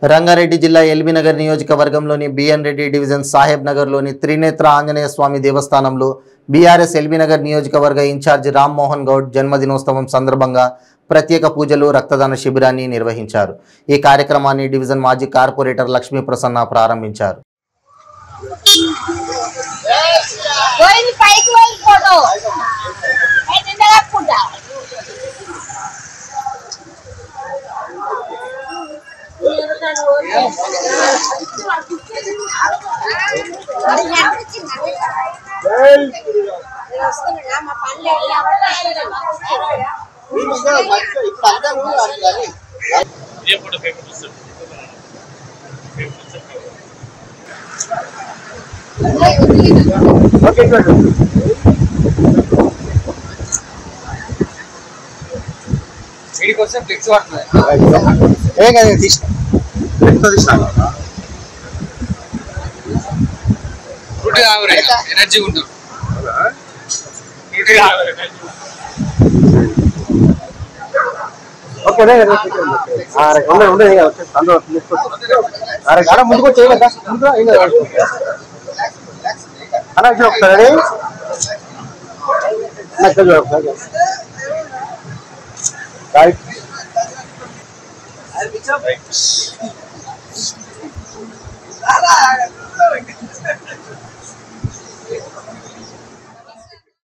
రంగారెడ్డి జిల్లా ఎల్బీనగర్ నియోజకవర్గంలోని B N Reddy division Saheb నగర్లోని త్రినేత్ర ఆంజనేయ స్వామి దేవస్థానంలో బీఆర్ఎస్ ఎల్బీనగర్ నియోజకవర్గ ఇన్ఛార్జ్ రామ్మోహన్ గౌడ్ జన్మదినోత్సవం సందర్భంగా ప్రత్యేక పూజలు రక్తదాన శిబిరాన్ని నిర్వహించారు। ఈ కార్యక్రమాన్ని డివిజన్ మాజీ కార్పొరేటర్ లక్ష్మీ ప్రసన్న ప్రారంభించారు। एनर्जी